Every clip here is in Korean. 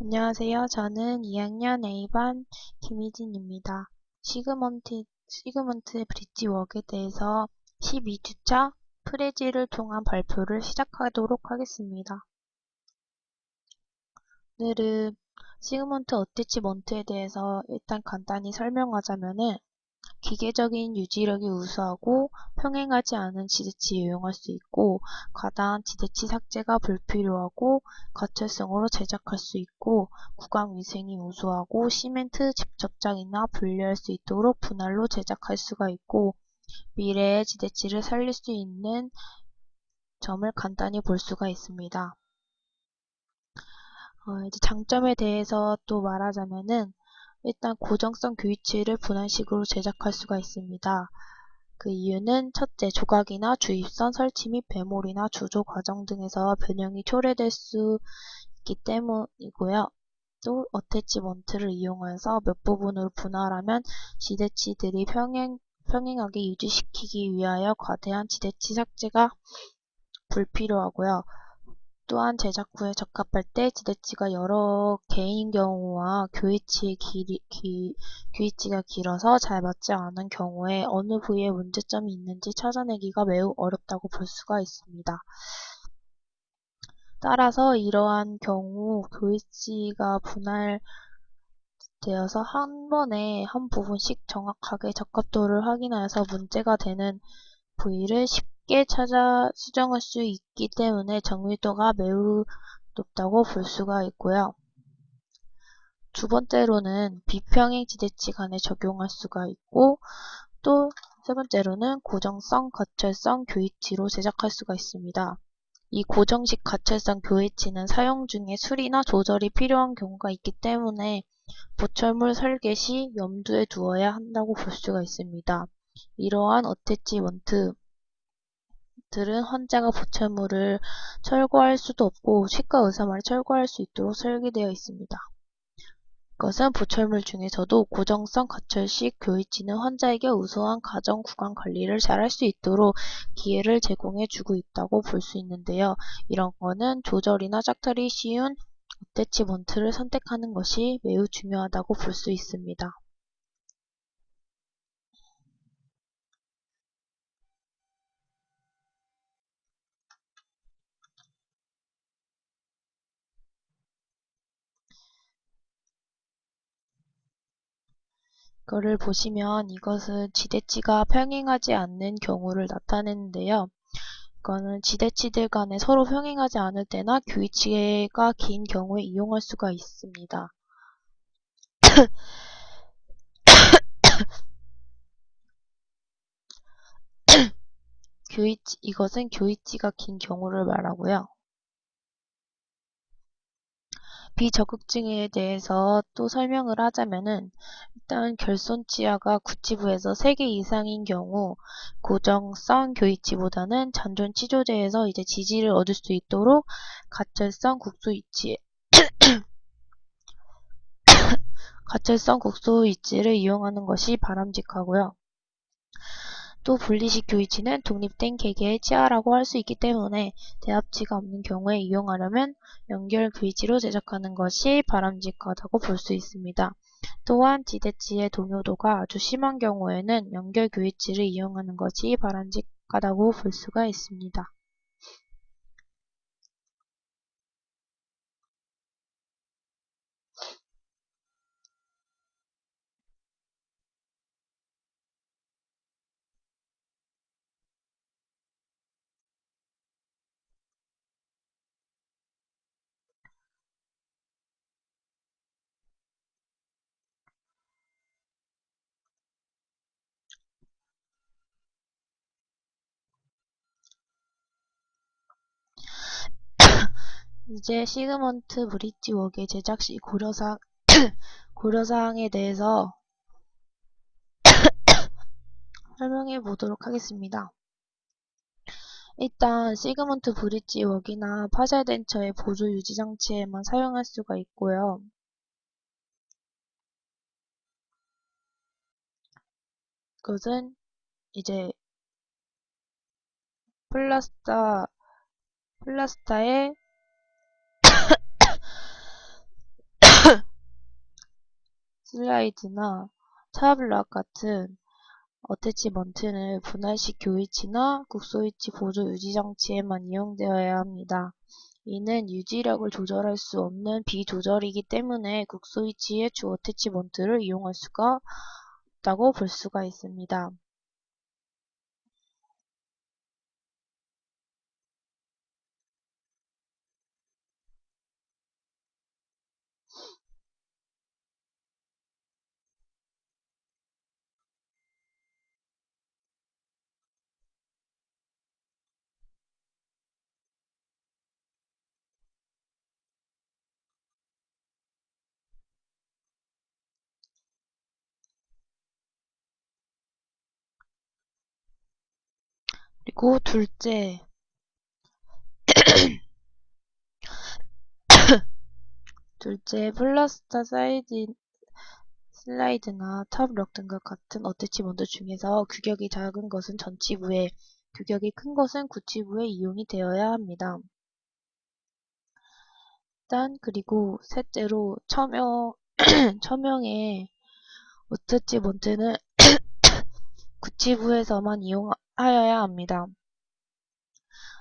안녕하세요. 저는 2학년 A반 김희진입니다. 시그먼트 브릿지웍에 대해서 12주차 프레지를 통한 발표를 시작하도록 하겠습니다. 오늘은 시그먼트 어태치먼트에 대해서 일단 간단히 설명하자면은 기계적인 유지력이 우수하고 평행하지 않은 지대치에 이용할 수 있고 과다한 지대치 삭제가 불필요하고 가철성으로 제작할 수 있고 구강 위생이 우수하고 시멘트 접착이나 분리할 수 있도록 분할로 제작할 수가 있고 미래의 지대치를 살릴 수 있는 점을 간단히 볼 수가 있습니다. 이제 장점에 대해서 또 말하자면은 일단 고정성 교이치를 분할식으로 제작할 수가 있습니다. 그 이유는 첫째, 조각이나 주입선 설치 및 배몰이나 주조 과정 등에서 변형이 초래될 수 있기 때문이고요. 또 어태치먼트를 이용해서 몇 부분으로 분할하면 지대치들이 평행하게 유지시키기 위하여 과대한 지대치 삭제가 불필요하고요. 또한 제작 후에 적합할 때 지대치가 여러 개인 경우와 교이치가 길어서 잘 맞지 않은 경우에 어느 부위에 문제점이 있는지 찾아내기가 매우 어렵다고 볼 수가 있습니다. 따라서 이러한 경우 교이치가 분할되어서 한 번에 한 부분씩 정확하게 적합도를 확인하여서 문제가 되는 부위를 쉽게 찾아 수정할 수 있기 때문에 정밀도가 매우 높다고 볼 수가 있고요. 두 번째로는 비평행 지대치 간에 적용할 수가 있고 또 세 번째로는 고정성, 가철성 교이치로 제작할 수가 있습니다. 이 고정식 가철성 교이치는 사용 중에 수리나 조절이 필요한 경우가 있기 때문에 보철물 설계 시 염두에 두어야 한다고 볼 수가 있습니다. 이러한 어태치먼트 들은 환자가 보철물을 철거할 수도 없고 치과 의사만이 철거할 수 있도록 설계되어 있습니다. 이것은 보철물 중에서도 고정성 가철식 교이치는 환자에게 우수한 가정 구강 관리를 잘 할 수 있도록 기회를 제공해 주고 있다고 볼 수 있는데요. 이런 거는 조절이나 짝탈이 쉬운 어태치먼트를 선택하는 것이 매우 중요하다고 볼 수 있습니다. 이거를 보시면 이것은 지대치가 평행하지 않는 경우를 나타내는데요. 이거는 지대치들 간에 서로 평행하지 않을 때나 교이치가 긴 경우에 이용할 수가 있습니다. 이것은 교이치가 긴 경우를 말하고요. 비적응증에 대해서 또 설명을 하자면은 일단 결손치아가 구치부에서 3개 이상인 경우 고정성 교이치보다는 잔존 치조제에서 이제 지지를 얻을 수 있도록 가철성 국소 위치를 이용하는 것이 바람직하고요. 또 분리식 교이치는 독립된 개개의 치아라고 할 수 있기 때문에 대합치가 없는 경우에 이용하려면 연결 교이치로 제작하는 것이 바람직하다고 볼 수 있습니다. 또한 지대치의 동요도가 아주 심한 경우에는 연결 교이치를 이용하는 것이 바람직하다고 볼 수가 있습니다. 이제 시그먼트 브릿지웍의 제작 시 고려사항에 대해서 설명해 보도록 하겠습니다. 일단 시그먼트 브릿지웍이나 파쇄덴처의 보조 유지 장치에만 사용할 수가 있고요. 그것은 이제 플라스타의 슬라이드나 타블렛 같은 어태치먼트는 분할식 교위치나 국소위치 보조 유지장치에만 이용되어야 합니다. 이는 유지력을 조절할 수 없는 비조절이기 때문에 국소위치의 주 어태치먼트를 이용할 수가 없다고 볼 수가 있습니다. 그리고 둘째 플러스타 슬라이드나 탑력 등과 같은 어태치먼트 중에서 규격이 작은 것은 전치부에, 규격이 큰 것은 구치부에 이용이 되어야 합니다. 그리고 셋째로 처명의 어태치먼트는 구치부에서만 이용하여야 합니다.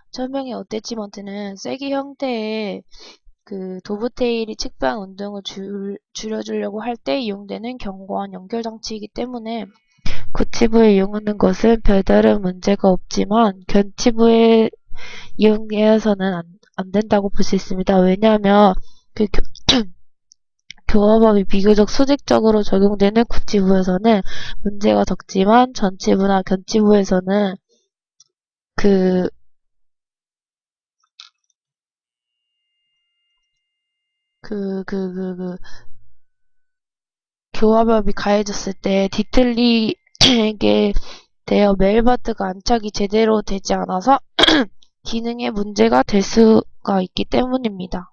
처명의 어태치먼트는 쐐기 형태의 도브테일이 측방 운동을 줄여주려고 할 때 이용되는 견고한 연결장치이기 때문에 구치부에 이용하는 것은 별다른 문제가 없지만 견치부에 이용해서는 안 된다고 볼 수 있습니다. 왜냐하면 교화법이 비교적 수직적으로 적용되는 구치부에서는 문제가 적지만 전치부나 견치부에서는 그 교화법이 가해졌을 때 뒤틀리게 되어 메일바트가 안착이 제대로 되지 않아서 기능에 문제가 될 수가 있기 때문입니다.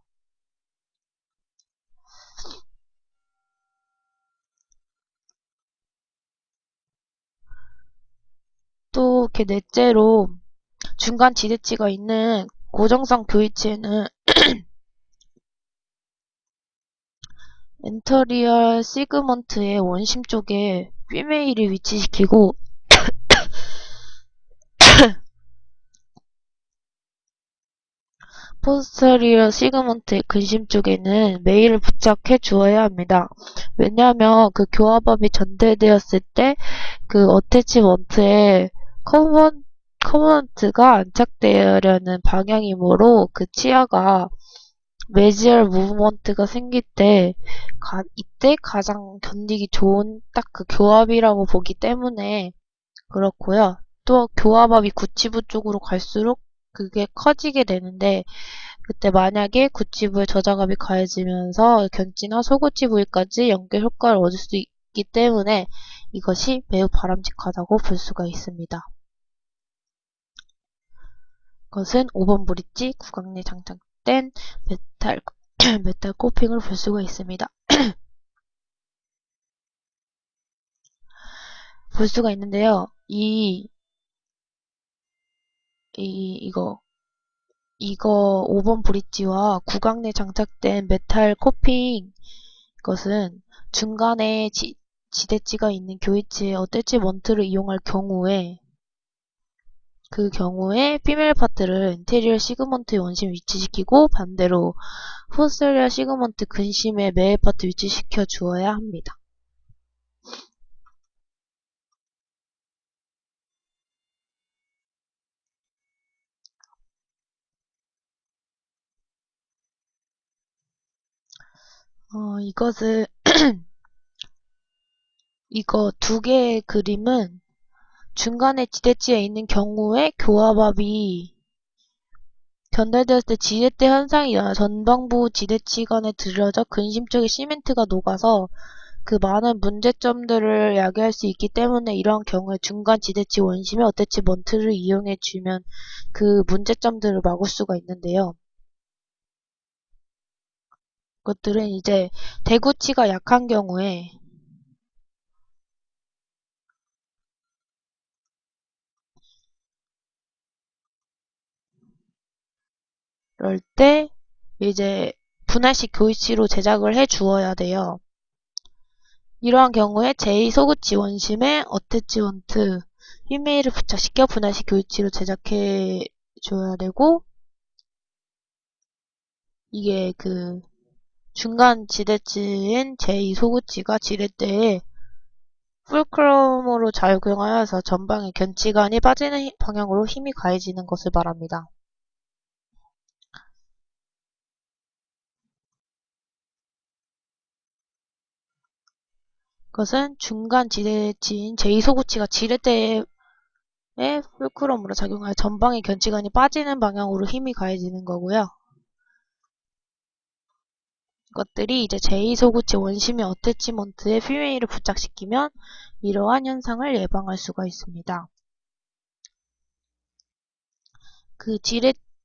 또 이렇게 넷째로 중간 지대치가 있는 고정성 교위치에는 엔터리얼 시그먼트의 원심 쪽에 휘메일을 위치시키고 포스터리얼 시그먼트의 근심 쪽에는 메일을 부착해 주어야 합니다. 왜냐하면 교화법이 전달되었을 때 어태치먼트에 커버넌트가 안착되려는 방향이므로 치아가 매지얼 무브먼트가 생길 때 이때 가장 견디기 좋은 딱 교합이라고 보기 때문에 그렇고요. 또 교합압이 구치부 쪽으로 갈수록 그게 커지게 되는데 그때 만약에 구치부의 저작압이 가해지면서 견지나 소구치 부위까지 연결 효과를 얻을 수 있기 때문에 이것이 매우 바람직하다고 볼 수가 있습니다. 그것은 5번 브릿지 구강 내 장착된 메탈 코핑을 볼 수가 있습니다. 볼 수가 있는데요. 이거 5번 브릿지와 구강 내 장착된 메탈 코핑 것은 중간에 지대치가 있는 교위치에 어태치먼트를 이용할 경우에 피멜 파트를 인테리어 시그먼트의 원심에 위치시키고 반대로 포스터리얼 시그먼트 근심에 메일 파트 위치시켜 주어야 합니다. 이것을 이거 두 개의 그림은 중간에 지대치에 있는 경우에 교화밥이 전달되었을 때 지렛대 현상이 일어나 전방부 지대치관에 들여져 근심 쪽에 시멘트가 녹아서 많은 문제점들을 야기할 수 있기 때문에 이러한 경우에 중간 지대치 원심에 어태치먼트를 이용해 주면 문제점들을 막을 수가 있는데요. 그것들은 이제 대구치가 약한 경우에 그럴 때 이제 분할식 교위치로 제작을 해 주어야 돼요. 이러한 경우에 제2소구치 원심에 어태치먼트 휘메일을 부착시켜 분할식 교위치로 제작해 줘야 되고, 이게 그 중간 지대치인 제2소구치가 지렛대에 풀크롬으로 작용하여서 전방의 견치관이 빠지는 방향으로 힘이 가해지는 것을 말합니다. 그것은 중간 지대치인 제2소구치가 지렛대에 풀크롬으로 작용하여 전방의 견치관이 빠지는 방향으로 힘이 가해지는 거고요. 것들이 이제 제2소구치 원심의 어태치먼트에 휘메일을 부착시키면 이러한 현상을 예방할 수가 있습니다. 그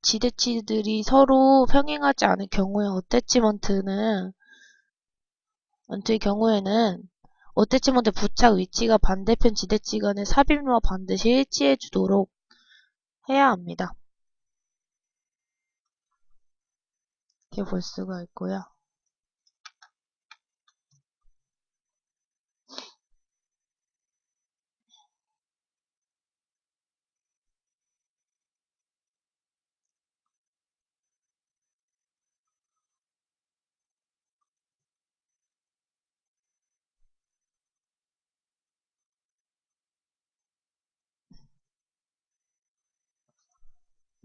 지대치들이 서로 평행하지 않을 경우에 어태치먼트의 경우에는 어태치먼트 부착 위치가 반대편 지대치 간의 삽입과 반드시 일치해 주도록 해야 합니다. 이렇게 볼 수가 있고요.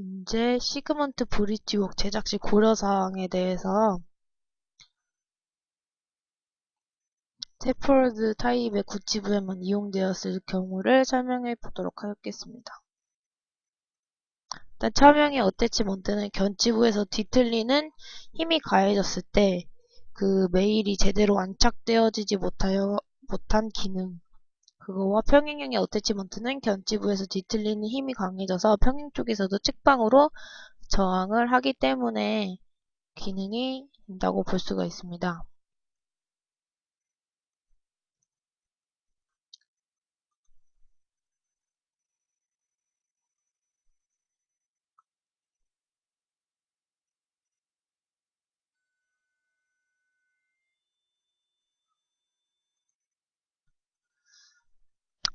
이제 시그먼트 브릿지웍 제작 시 고려사항에 대해서 테프로드 타입의 구치부에만 이용되었을 경우를 설명해 보도록 하겠습니다. 일단 차명의 어태치먼트는 견치부에서 뒤틀리는 힘이 가해졌을 때 그 메일이 제대로 안착되어지지 못한 기능, 그거와 평행형의 어태치먼트는 견치부에서 뒤틀리는 힘이 강해져서 평행 쪽에서도 측방으로 저항을 하기 때문에 기능이 된다고 볼 수가 있습니다.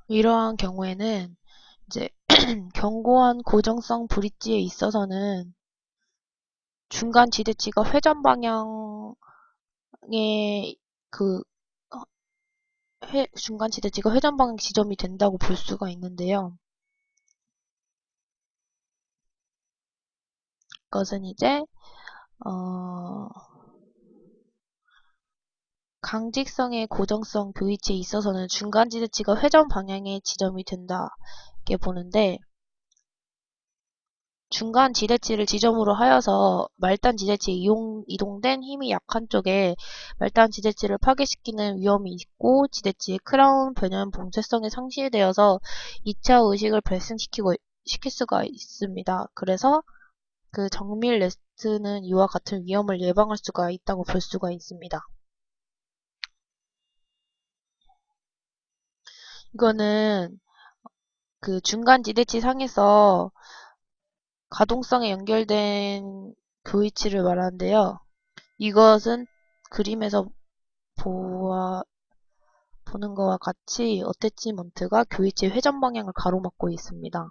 이러한 경우에는 이제 견고한 고정성 브릿지에 있어서는 중간 지대치가 회전 방향의 그 중간 지대치가 회전 방향 지점이 된다고 볼 수가 있는데요. 그것은 이제 강직성의 고정성 교위치에 있어서는 중간 지대치가 회전 방향의 지점이 된다 이렇게 보는데, 중간 지대치를 지점으로 하여서 말단 지대치에 이동된 힘이 약한 쪽에 말단 지대치를 파괴시키는 위험이 있고, 지대치의 크라운 변형 봉쇄성이 상실되어서 2차 의식을 시킬 수가 있습니다. 그래서 그 정밀 레스트는 이와 같은 위험을 예방할 수가 있다고 볼 수가 있습니다. 이거는 그 중간 지대치 상에서 가동성에 연결된 교위치를 말하는데요. 이것은 그림에서 보는 것과 같이 어태치먼트가 교위치 회전 방향을 가로막고 있습니다.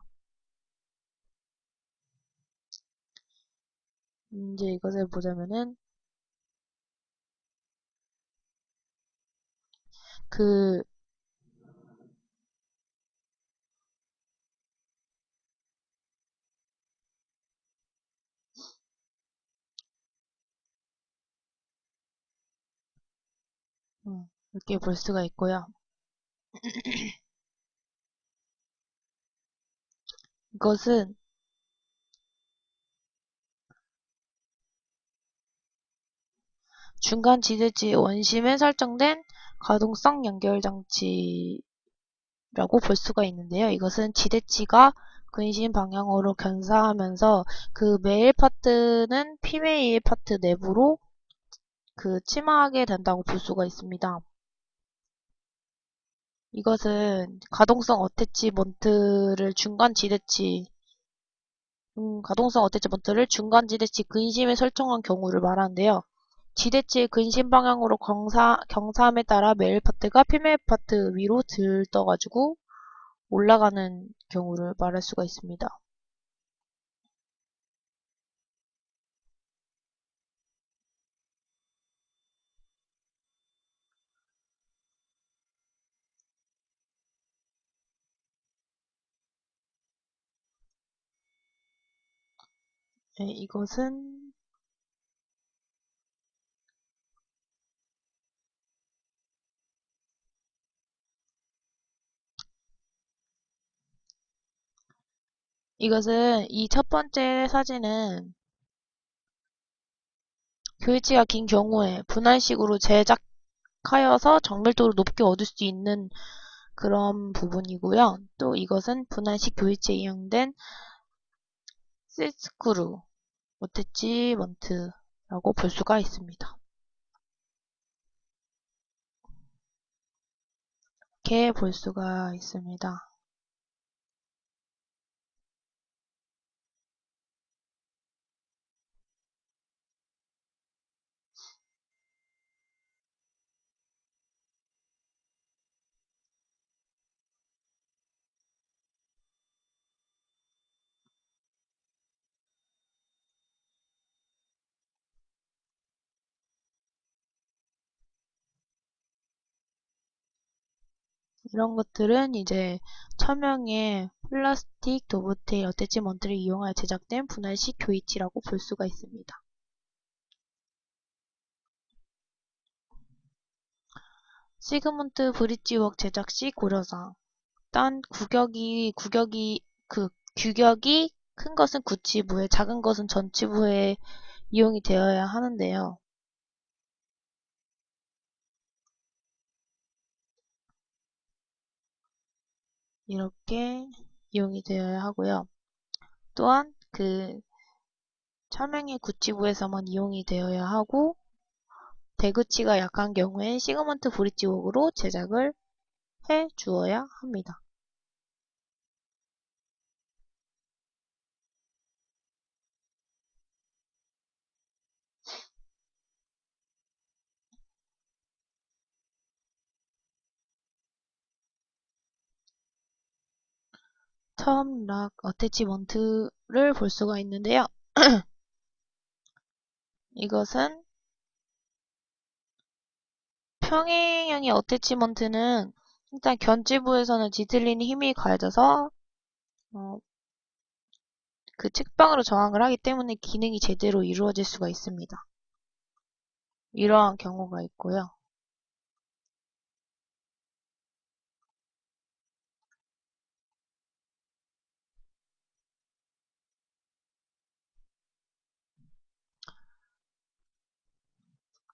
이제 이것을 보자면은 그 이렇게 볼 수가 있고요. 이것은 중간 지대치 원심에 설정된 가동성 연결장치라고 볼 수가 있는데요. 이것은 지대치가 근심 방향으로 견사하면서 그 메일 파트는 피메일 파트 내부로 침하게 된다고 볼 수가 있습니다. 이것은 가동성 어태치먼트를 중간 지대치 근심에 설정한 경우를 말하는데요. 지대치의 근심 방향으로 경사함에 따라 메일 파트가 피메일 파트 위로 들떠가지고 올라가는 경우를 말할 수가 있습니다. 네, 이것은 이 첫 번째 사진은 교일치가 긴 경우에 분할식으로 제작하여서 정밀도를 높게 얻을 수 있는 그런 부분이고요. 또 이것은 분할식 교일치에 이용된 실스크루, 어태치먼트라고 볼 수가 있습니다. 이렇게 볼 수가 있습니다. 이런 것들은 이제 천명의 플라스틱 도브테일 어태치먼트를 이용하여 제작된 분할식 교이치라고 볼 수가 있습니다. 시그문트 브릿지웍 제작 시 고려사항. 일단 규격이 큰 것은 구치부에, 작은 것은 전치부에 이용이 되어야 하는데요. 이렇게 이용이 되어야 하고요. 또한 철맹의 구치부에서만 이용이 되어야 하고, 대구치가 약한 경우엔 시그먼트 브릿지웍으로 제작을 해 주어야 합니다. 텀락 어태치먼트를 볼 수가 있는데요. 이것은 평행형의 어태치먼트는 일단 견지부에서는 지틀린이 힘이 가해져서 그 측방으로 저항을 하기 때문에 기능이 제대로 이루어질 수가 있습니다. 이러한 경우가 있고요.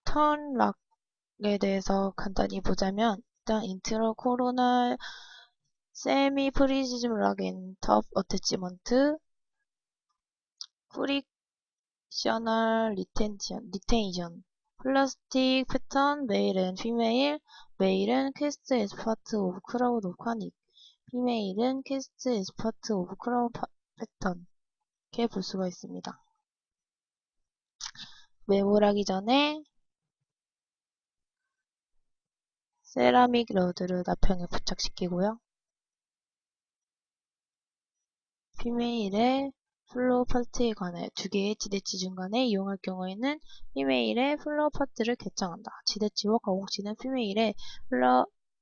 턴락에 대해서 간단히 보자면 일단 인트로 코로나 세미 프리즘 락인 톱 어태치먼트 프릭셔널 리테이션 플라스틱 패턴 메일 앤 피메일 메일은 퀘스트 에스 파트 오브 크라우드 오브 카닉 피메일은 퀘스트 에스 파트 오브 크라우드 패턴 이렇게 볼 수가 있습니다. 매몰하기 전에 세라믹 러드를 나평에 부착시키고요. 피메일의 플로우 파트에 관해 두 개의 지대치 중간에 이용할 경우에는 피메일의 플로우 파트를 개창한다. 지대치와 가공치는 피메일의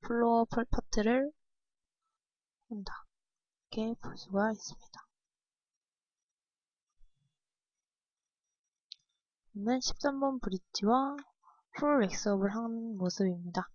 플로우 파트를 한다. 이렇게 볼 수가 있습니다. 이는 13번 브릿지와 풀 웩스업을 한 모습입니다.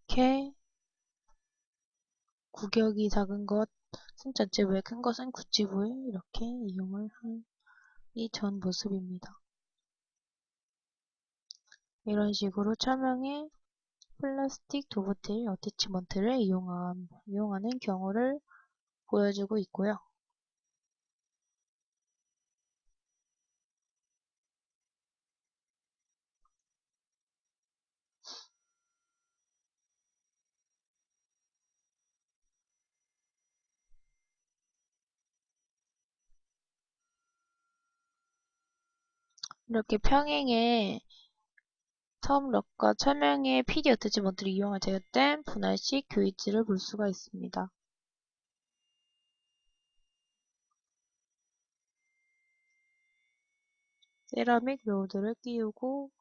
이렇게 구격이 작은 것은 전체부에, 큰 것은 구치부에 이렇게 이용을 한 이 전 모습입니다. 이런 식으로 차명의 플라스틱 도브테일 어태치먼트를 이용하는 경우를 보여주고 있고요. 이렇게 평행의 텀럭과 차명의 PD 어태치먼트를 이용해 제작된 분할식 교이치를 볼 수가 있습니다. 세라믹 로드를 끼우고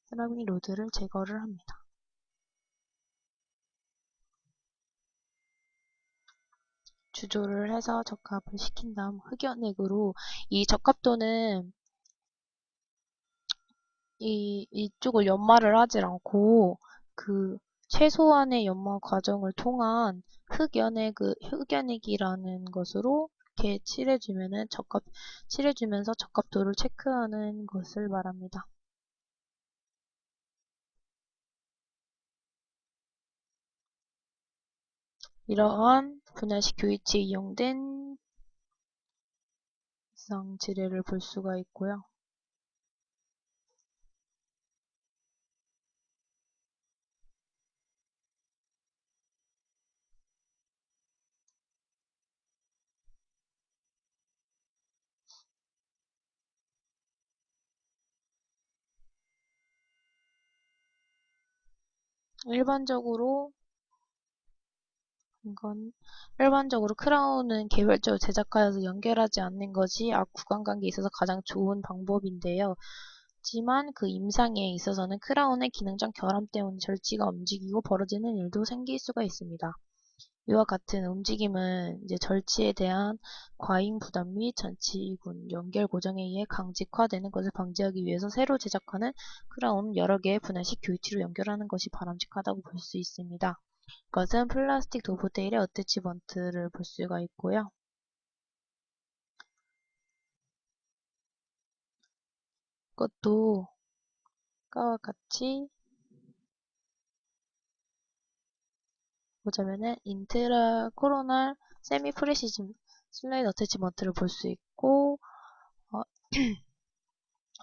세라믹 로드를 제거를 합니다. 주조를 해서 적합을 시킨 다음 흑연액으로 이 적합도는 이쪽을 연마를 하질 않고 그 최소한의 연마 과정을 통한 흑연액이라는 것으로 이렇게 칠해주면서 적합도를 체크하는 것을 말합니다. 이러한 분할식 교이치에 이용된 이상 지뢰를 볼 수가 있고요. 일반적으로 크라운은 개별적으로 제작하여서 연결하지 않는 것이 악 구간관계에 있어서 가장 좋은 방법인데요. 하지만 그 임상에 있어서는 크라운의 기능적 결함 때문에 절지가 움직이고 벌어지는 일도 생길 수가 있습니다. 이와 같은 움직임은 절지에 대한 과잉 부담 및 전치군 연결 고정에 의해 강직화되는 것을 방지하기 위해서 새로 제작하는 크라운은 여러 개의 분할식 교이치로 연결하는 것이 바람직하다고 볼 수 있습니다. 이것은 플라스틱 도브테일의 어태치먼트를 볼 수가 있고요. 이것도 아까와 같이 보자면은 인트라 코로날 세미 프레시즘 슬라이드 어태치먼트를 볼 수 있고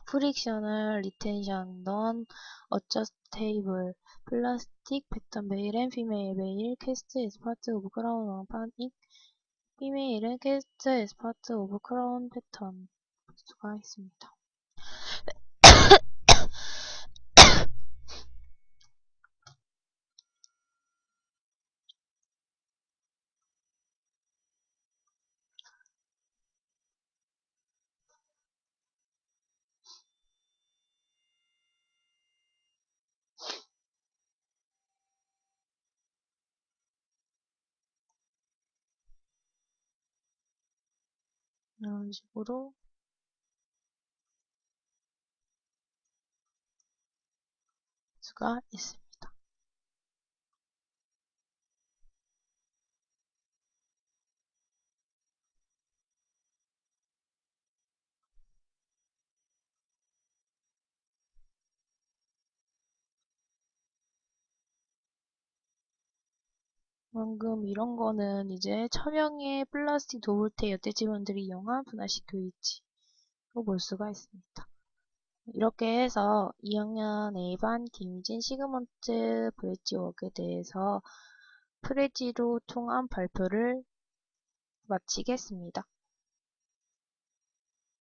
프릭셔널 리텐션 넌 어저스테이블 플라스틱 패턴 메일 앤 피메일 메일 캐스트 에스 파트 오브 크라운 원판 인 피메일은 캐스트 에스 파트 오브 크라운 패턴 볼 수가 있습니다. 이런 식으로 수가 있습니다. 방금 이런 거는 이제 차명의 플라스틱 도브테일 여태지원들이 이용한 분할식 교이치로 볼 수가 있습니다. 이렇게 해서 2학년 A반 김희진 시그먼트 브릿지웍에 대해서 프레지로 통한 발표를 마치겠습니다.